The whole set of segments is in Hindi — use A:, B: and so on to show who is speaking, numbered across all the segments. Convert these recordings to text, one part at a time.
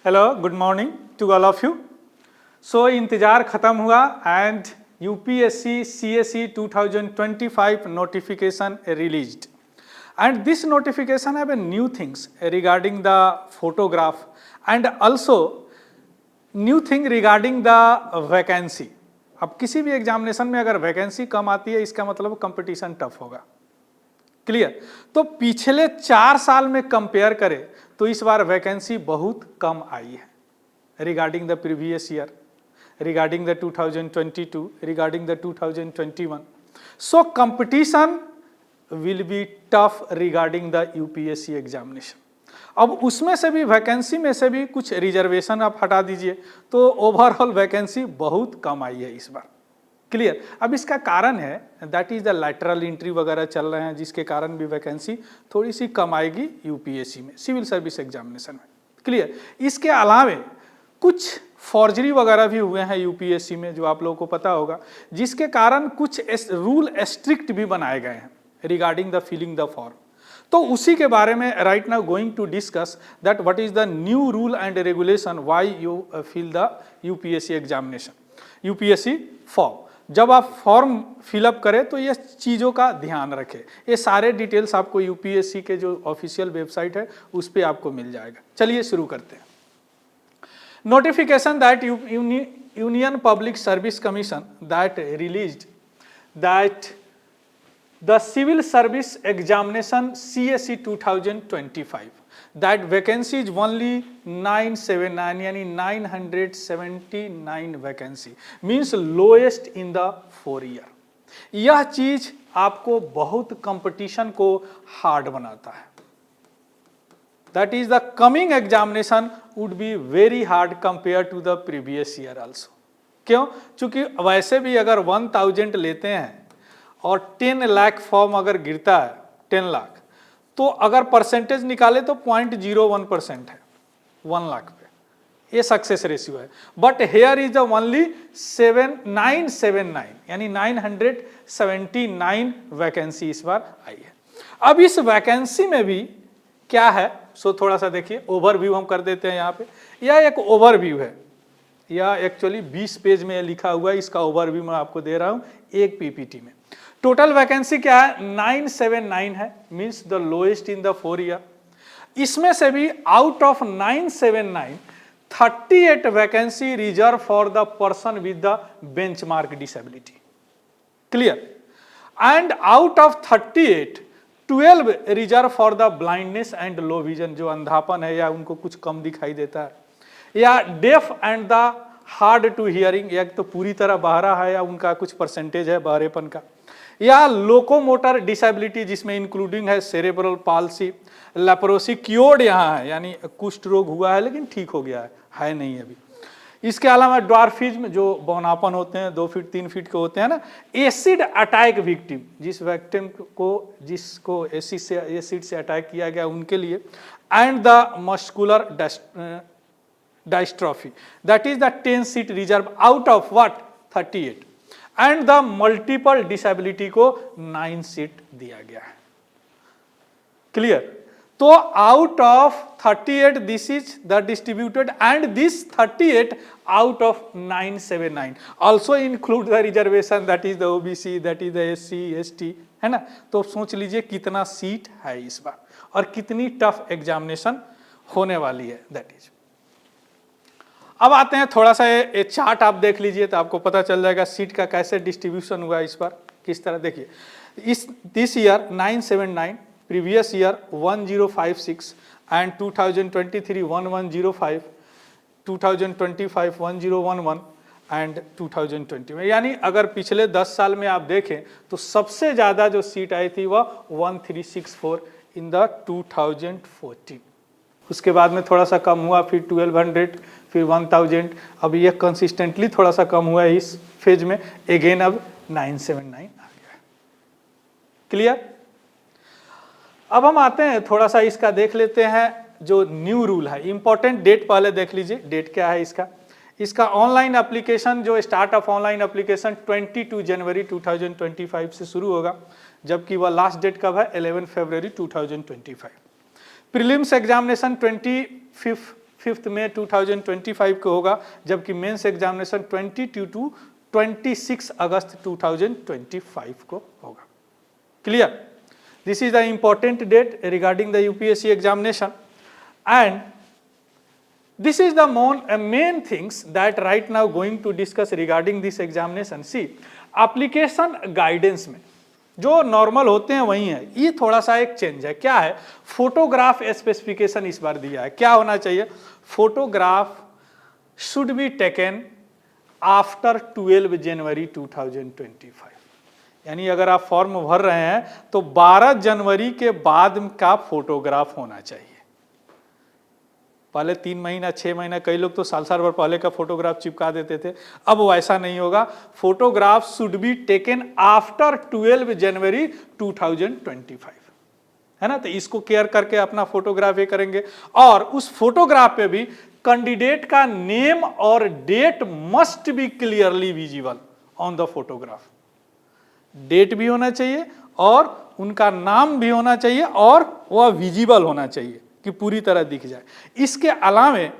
A: Hello, good morning to all of you. So इंतज़ार ख़त्म हुआ and UPSC CSE 2025 notification released, and this notification have a new things regarding the photograph and also new thing regarding the vacancy। अब किसी भी एग्जामिनेशन में अगर वैकेंसी कम आती है इसका मतलब कंपटीशन टफ होगा। क्लियर? तो पिछले 4 साल में कंपेयर करें तो इस बार वैकेंसी बहुत कम आई है regarding the previous year, regarding the 2022, regarding the 2021। So competition will be tough regarding the UPSC examination. अब उसमें से भी वैकेंसी में से भी कुछ रिजर्वेशन आप हटा दीजिए तो ओवरऑल वैकेंसी बहुत कम आई है इस बार। क्लियर? अब इसका कारण है that is the lateral entry वगैरह चल रहे हैं जिसके कारण भी वैकेंसी थोड़ी सी कम आएगी यूपीएससी में, सिविल सर्विस एग्जामिनेशन में। क्लियर? इसके अलावे कुछ फॉर्जरी वगैरह भी हुए हैं यूपीएससी में जो आप लोगों को पता होगा, जिसके कारण कुछ रूल स्ट्रिक्ट भी बनाए गए हैं regarding the filling the form. तो उसी के बारे में right now going to discuss that what is the new rule and regulation why you fill the UPSC examination, UPSC form. जब आप फॉर्म फिलअप करें तो ये चीज़ों का ध्यान रखें। ये सारे डिटेल्स आपको यूपीएससी के जो ऑफिशियल वेबसाइट है उस पर आपको मिल जाएगा। चलिए शुरू करते हैं। Notification that union public service commission that released that the civil service examination CSE 2025 that vacancy is only 979 यानी 979 vacancy means lowest in the 4 year. यह चीज आपको बहुत कंपटीशन को हार्ड बनाता है। That is the coming examination would be very hard compare to the previous year also. क्यों? चूंकि वैसे भी अगर 1000 लेते हैं और 10 लाख फॉर्म अगर गिरता है 10 लाख, तो अगर परसेंटेज निकाले तो 0.01% है 1 लाख पे, ये सक्सेस रेशियो है। But here is the only 979 यानी 979 वैकेंसी इस बार आई है। अब इस वैकेंसी में भी क्या है, सो थोड़ा सा देखिए, ओवरव्यू हम कर देते हैं यहाँ पे। यह एक ओवरव्यू है, यह एक्चुअली 20 पेज में लिखा हुआ है, इसका ओवरव्यू मैं आपको दे रहा हूँ एक पीपीटी में। टोटल वैकेंसी क्या है? 979 है, means the lowest in the 4 year. इसमें से भी out of 979 38 vacancy reserve for the person with the benchmark disability. Clear? And out of 38 12 reserve for the blindness and low vision, जो अंधापन है या उनको कुछ कम दिखाई देता है, या deaf and the hard to hearing, या तो पूरी तरह बहरा है या उनका कुछ परसेंटेज है बहरेपन का, या लोकोमोटर डिसेबिलिटी जिसमें इंक्लूडिंग है सेरेब्रल पाल्सी, लेप्रोसी क्योर्ड यहाँ है यानी कुष्ठ रोग हुआ है लेकिन ठीक हो गया है नहीं अभी। इसके अलावा ड्वार्फिज्म जो बौनापन होते हैं 2 फीट 3 फीट के होते हैं ना, एसिड अटैक विक्टिम, जिस विक्टिम को जिसको एसिड से अटैक किया गया उनके लिए, and the muscular dystrophy that is the 10 seat reserved out of what 38, and the multiple disability को 9 सीट दिया गया है। क्लियर? तो out of 38 this is the distributed and this 38 out of 979 also include the reservation that is the OBC, that is the SC ST, है ना। तो सोच लीजिए कितना सीट है इस बार और कितनी टफ एग्जामिनेशन होने वाली है दैट इज। अब आते हैं थोड़ा सा ये चार्ट आप देख लीजिए तो आपको पता चल जाएगा सीट का कैसे डिस्ट्रीब्यूशन हुआ इस बार किस तरह। देखिए this year 979, previous year 1056 and 2023 1105, 2025 1011 and 2020 में, यानी अगर पिछले 10 साल में आप देखें तो सबसे ज़्यादा जो सीट आई थी वह 1364 इन द 2014। उसके बाद में थोड़ा सा कम हुआ, फिर 1200, फिर 1000, अब ये कंसिस्टेंटली थोड़ा सा कम हुआ है इस फेज में, अगेन अब 979 आ गया। क्लियर? अब हम आते हैं थोड़ा सा इसका देख लेते हैं जो न्यू रूल है। इंपॉर्टेंट डेट पहले देख लीजिए, डेट क्या है इसका ऑनलाइन एप्लीकेशन, जो स्टार्ट ऑफ ऑनलाइन एप्लीकेशन 22 जनवरी 2025 से शुरू होगा, जबकि वह लास्ट डेट कब है 11 फरवरी 2025। प्रीलिम्स एग्जामिनेशन 25 5 मई 2025 को होगा, जबकि मेंस एग्जामिनेशन 22 to 26 अगस्त 2025 को होगा। Clear? This is the important date regarding the UPSC examination, and this is the main things that right now going to discuss regarding this examination. See, application guidance में जो नॉर्मल होते हैं वही है, ये थोड़ा सा एक चेंज है। क्या है? फोटोग्राफ स्पेसिफिकेशन इस बार दिया है। क्या होना चाहिए? Photograph should be taken after 12 जनवरी 2025। यानी अगर आप फॉर्म भर रहे हैं तो 12 जनवरी के बाद का फोटोग्राफ होना चाहिए। पहले 3 महीना 6 महीना, कई लोग तो साल भर पहले का फोटोग्राफ चिपका देते थे, अब वैसा नहीं होगा। Photograph should be taken after 12 जनवरी 2025, है ना। तो इसको केयर करके अपना फोटोग्राफ ये करेंगे, और उस फोटोग्राफ पे भी कैंडिडेट का नेम और date must be clearly visible on the photograph. Date भी होना चाहिए और उनका नाम भी होना चाहिए और वह विजिबल होना चाहिए कि पूरी तरह दिख जाए। इसके अलावे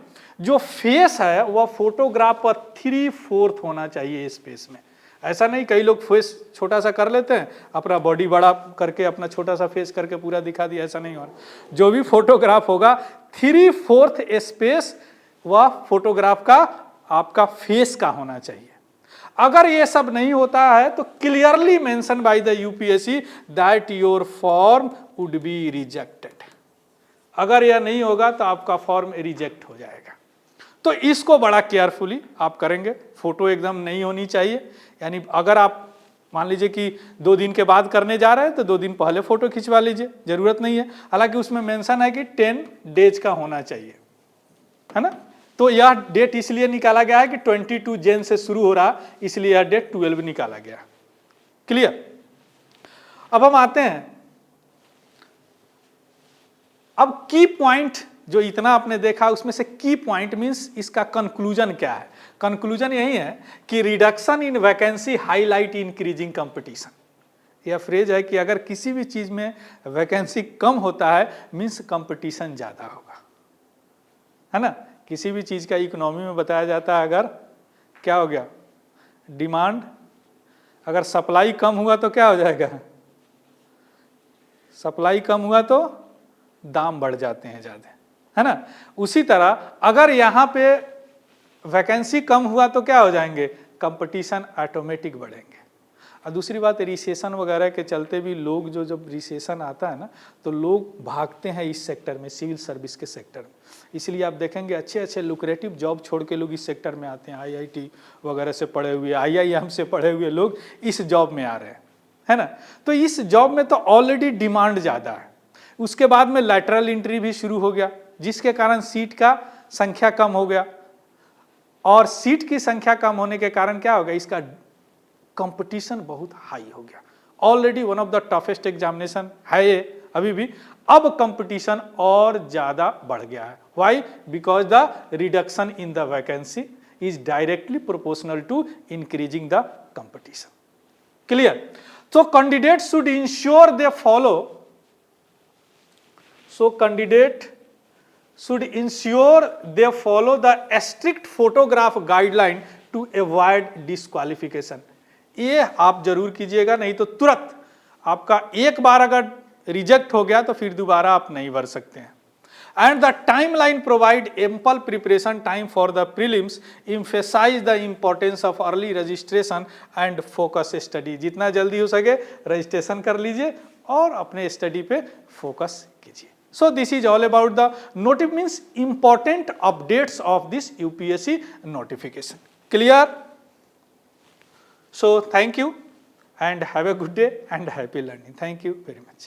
A: जो फेस है वह फोटोग्राफ पर 3/4 होना चाहिए स्पेस में। ऐसा नहीं, कई लोग फेस छोटा सा कर लेते हैं, अपना बॉडी बड़ा करके अपना छोटा सा फेस करके पूरा दिखा दिया, ऐसा नहीं होना। जो भी फोटोग्राफ होगा 3/4 स्पेस वह फोटोग्राफ का आपका फेस का होना चाहिए। अगर ये सब नहीं होता है तो clearly mention by the UPSC that your form would be rejected. अगर यह नहीं होगा तो आपका फॉर्म रिजेक्ट हो जाएगा। तो इसको बड़ा केयरफुली आप करेंगे। फोटो एकदम नहीं होनी चाहिए, यानी अगर आप मान लीजिए कि 2 दिन के बाद करने जा रहे हैं तो 2 दिन पहले फोटो खिंचवा लीजिए, जरूरत नहीं है। हालांकि उसमें मेंशन है कि 10 डेज का होना चाहिए, है ना। तो यह डेट इसलिए निकाला गया है कि 22 जन से शुरू हो रहा, इसलिए यह डेट 12 निकाला गया। क्लियर? अब हम आते हैं, अब की पॉइंट जो इतना आपने देखा उसमें से की पॉइंट मींस इसका कंक्लूजन क्या है? कंक्लूजन यही है कि reduction in vacancy highlight increasing competition. यह फ्रेज है कि अगर किसी भी चीज में वैकेंसी कम होता है मींस कंपटीशन ज्यादा होगा, है ना। किसी भी चीज का इकोनॉमी में बताया जाता है, अगर क्या हो गया डिमांड, अगर सप्लाई कम हुआ तो क्या हो जाएगा? सप्लाई कम हुआ तो दाम बढ़ जाते हैं ज्यादा, है ना। उसी तरह अगर यहाँ पे वैकेंसी कम हुआ तो क्या हो जाएंगे? कंपटीशन ऑटोमेटिक बढ़ेंगे। और दूसरी बात, रिसेशन वगैरह के चलते भी लोग जब रिसेशन आता है ना तो लोग भागते हैं इस सेक्टर में, सिविल सर्विस के सेक्टर में। इसलिए आप देखेंगे अच्छे अच्छे लुक्रेटिव जॉब छोड़ के लोग इस सेक्टर में आते हैं। आईआईटी वगैरह से पढ़े हुए, आईआईएम से पढ़े हुए लोग इस जॉब में आ रहे हैं, है ना। तो इस जॉब में तो ऑलरेडी डिमांड ज़्यादा है। उसके बाद में लैटरल एंट्री भी शुरू हो गया, जिसके कारण सीट का संख्या कम हो गया, और सीट की संख्या कम होने के कारण क्या हो गया? इसका कंपटीशन बहुत हाई हो गया। Already one of the toughest examination है ये अभी भी, अब कंपटीशन और ज्यादा बढ़ गया है। Why? Because the reduction in the vacancy is directly proportional to increasing the competition. Clear? So candidate should ensure they follow. So candidate should ensure they follow the strict photograph guideline to avoid disqualification. ये आप जरूर कीजिएगा, नहीं तो तुरंत आपका एक बार अगर रिजेक्ट हो गया तो फिर दोबारा आप नहीं भर सकते हैं। And the timeline provide ample preparation time for the prelims, emphasize the importance of early registration and focus study. जितना जल्दी हो सके रजिस्ट्रेशन कर लीजिए और अपने स्टडी पे फोकस कीजिए। So this is all about the means important updates of this UPSC notification. Clear? So thank you and have a good day and happy learning. Thank you very much.